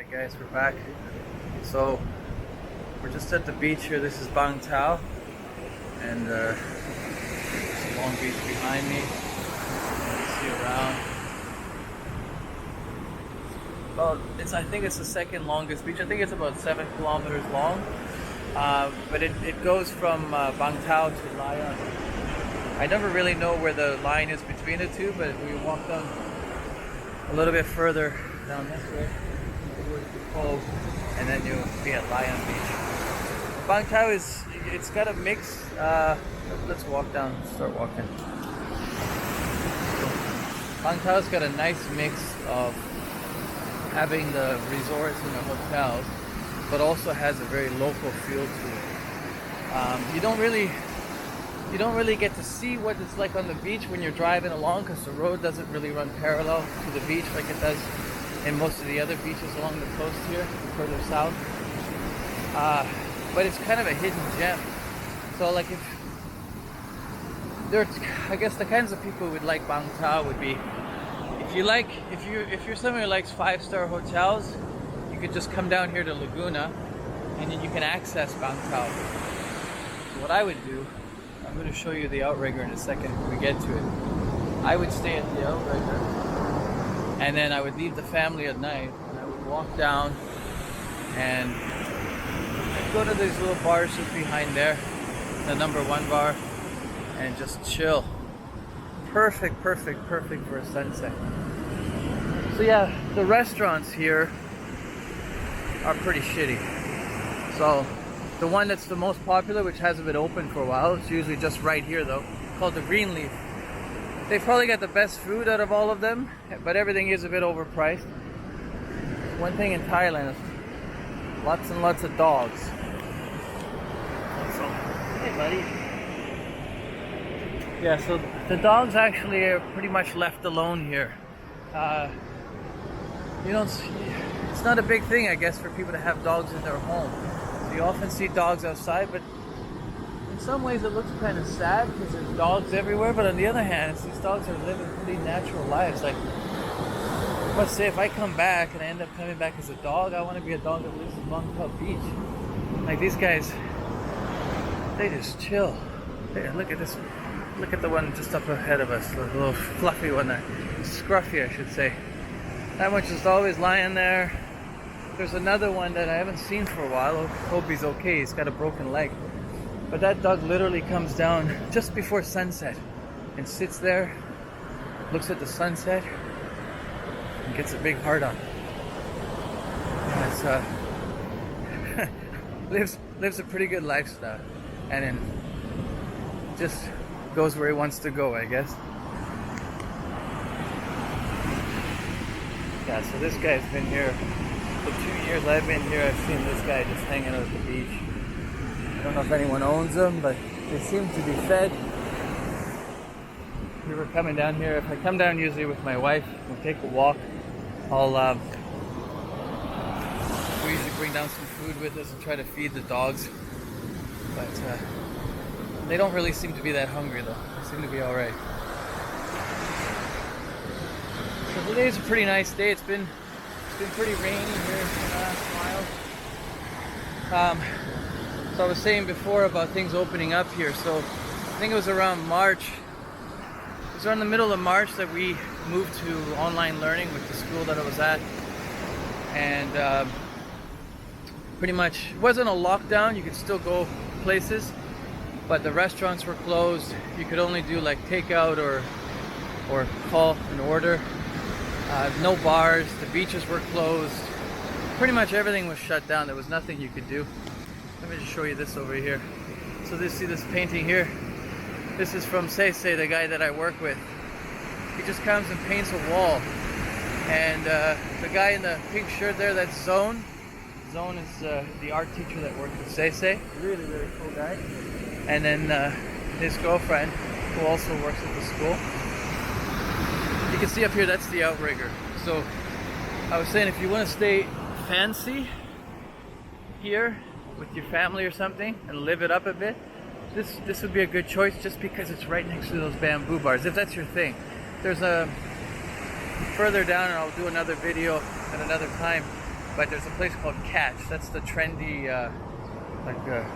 Alright guys, we're back. So we're just at the beach here. This is Bangtao, and there's a long beach behind me. You can see around. Well, I think it's the second longest beach. I think it's about 7 kilometers long. But it goes from Bangtao to Layan. I never really know where the line is between the two, but we walk down a little bit further down this way towards the cove, and then you'll be at Layan Beach. Bangtao it's got a mix. Let's walk down, start walking. Bangtao's got a nice mix of having the resorts and the hotels, but also has a very local feel to it. You don't really get to see what it's like on the beach when you're driving along, because the road doesn't really run parallel to the beach like it does in most of the other beaches along the coast here, further south. But it's kind of a hidden gem. So like I guess the kinds of people who would like Bangtao would be, if you're someone who likes 5-star hotels, you could just come down here to Laguna, and then you can access Bangtao. So what I would do, I'm going to show you the outrigger in a second when we get to it. I would stay at the outrigger, and then I would leave the family at night, and I would walk down and I'd go to these little bars just behind there, the #1 bar, and just chill. Perfect for a sunset. So yeah, the restaurants here are pretty shitty. So the one that's the most popular, which hasn't been open for a while, it's usually just right here though, called the Greenleaf. They probably got the best food out of all of them, but everything is a bit overpriced. One thing in Thailand, lots and lots of dogs. So, hey buddy. Yeah, so the dogs actually are pretty much left alone here. It's not a big thing, I guess, for people to have dogs in their home. So you often see dogs outside, but in some ways it looks kind of sad because there's dogs everywhere. But on the other hand, these dogs are living pretty natural lives. Like, let's say if I come back and I end up coming back as a dog, I want to be a dog that lives in Bangtao Beach. Like these guys, they just chill. There, look at this. Look at the one just up ahead of us, the little fluffy one there. Scruffy, I should say. That one's just always lying there. There's another one that I haven't seen for a while. Hope he's okay. He's got a broken leg. But that dog literally comes down just before sunset and sits there, looks at the sunset, and gets a big heart on. Lives a pretty good lifestyle, and then just goes where he wants to go, I guess. Yeah, so this guy's been here for 2 years. I've been here. I've seen this guy just hanging out at the beach. I don't know if anyone owns them, but they seem to be fed. We were coming down here. If I come down usually with my wife, we'll take a walk. We usually bring down some food with us and try to feed the dogs. But they don't really seem to be that hungry though. They seem to be alright. So today's a pretty nice day. It's been pretty rainy here in the last while. So I was saying before about things opening up here. So I think it was around March. It was around the middle of March that we moved to online learning with the school that I was at. And pretty much, it wasn't a lockdown. You could still go places, but the restaurants were closed. You could only do like takeout or call an order. No bars, the beaches were closed. Pretty much everything was shut down. There was nothing you could do. Let me just show you this over here. So see this painting here? This is from Seisei, the guy that I work with. He just comes and paints a wall. And the guy in the pink shirt there, that's Zone. Zone is the art teacher that works with Seisei. Really cool guy. And then his girlfriend, who also works at the school. You can see up here, that's the outrigger. So I was saying, if you want to stay fancy here with your family or something and live it up a bit, this would be a good choice, just because it's right next to those bamboo bars, if that's your thing. There's a further down, and I'll do another video at another time. but there's a place called Catch. That's the trendy,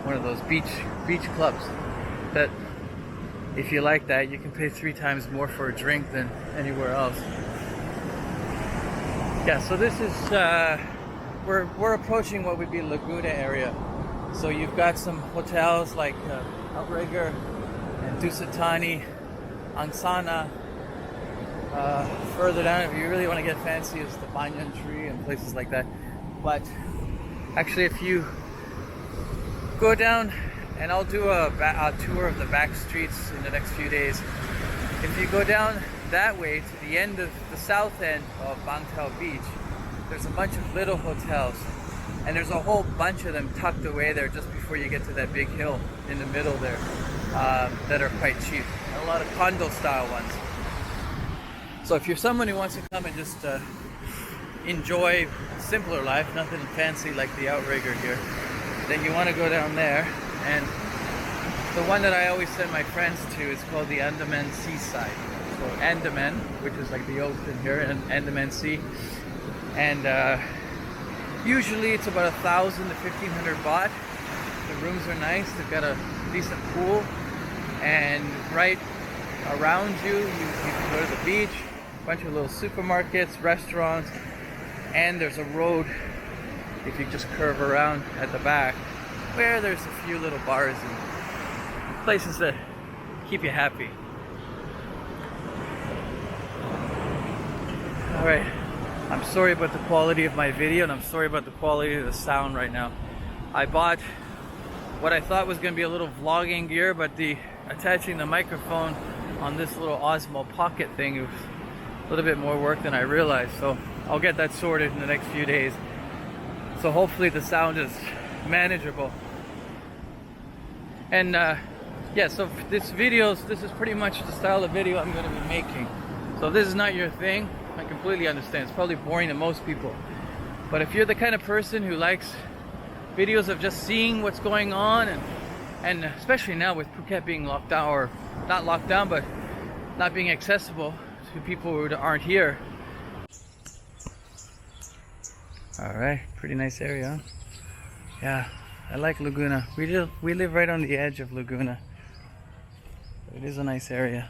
one of those beach clubs that, if you like that, you can pay 3 times more for a drink than anywhere else. Yeah, so this is we're approaching what would be Laguna area. So you've got some hotels like Outrigger and Dusatani, Angsana. Further down, if you really want to get fancy, is the Banyan Tree and places like that. But actually, if you go down, and I'll do a tour of the back streets in the next few days. If you go down that way to the end of the south end of Bangtao Beach, there's a bunch of little hotels, and there's a whole bunch of them tucked away there just before you get to that big hill in the middle there, that are quite cheap. And a lot of condo style ones. So if you're someone who wants to come and just enjoy a simpler life, nothing fancy like the Outrigger here, then you want to go down there. And the one that I always send my friends to is called the Andaman Seaside. So Andaman, which is like the ocean here, and Andaman Sea. And usually it's about 1,000 to 1,500 baht. The rooms are nice. They've got a decent pool, and right around you can go to the beach. A bunch of little supermarkets, restaurants, and there's a road, if you just curve around at the back, where there's a few little bars and places that keep you happy. Alright, I'm sorry about the quality of my video, and I'm sorry about the quality of the sound right now. I bought what I thought was going to be a little vlogging gear, but attaching the microphone on this little Osmo Pocket thing was a little bit more work than I realized, so I'll get that sorted in the next few days. So hopefully the sound is manageable. And yeah, so this is pretty much the style of video I'm going to be making. So if this is not your thing, I completely understand. It's probably boring to most people. But if you're the kind of person who likes videos of just seeing what's going on, and especially now with Phuket being locked down, or not locked down, but not being accessible to people who aren't here. Alright, pretty nice area, huh? Yeah, I like Laguna. We live right on the edge of Laguna. It is a nice area.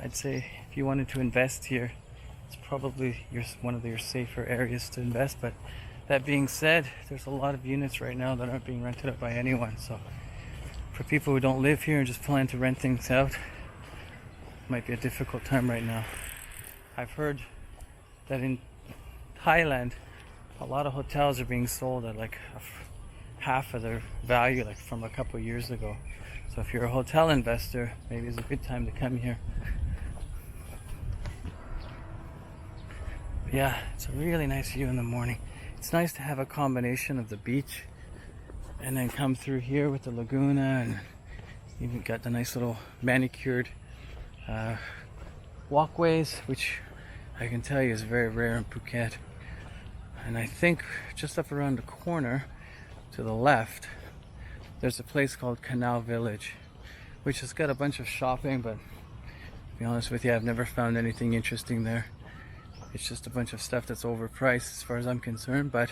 I'd say if you wanted to invest here, it's probably one of your safer areas to invest. But that being said, there's a lot of units right now that aren't being rented out by anyone. So for people who don't live here and just plan to rent things out, it might be a difficult time right now. I've heard that in Thailand, a lot of hotels are being sold at like half of their value, like from a couple years ago. So if you're a hotel investor, maybe it's a good time to come here. But yeah, it's a really nice view in the morning. It's nice to have a combination of the beach and then come through here with the Laguna, and even got the nice little manicured walkways, which I can tell you is very rare in Phuket. And I think just up around the corner to the left, there's a place called Canal Village, which has got a bunch of shopping, but to be honest with you, I've never found anything interesting there. It's just a bunch of stuff that's overpriced as far as I'm concerned, but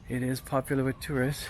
it is popular with tourists.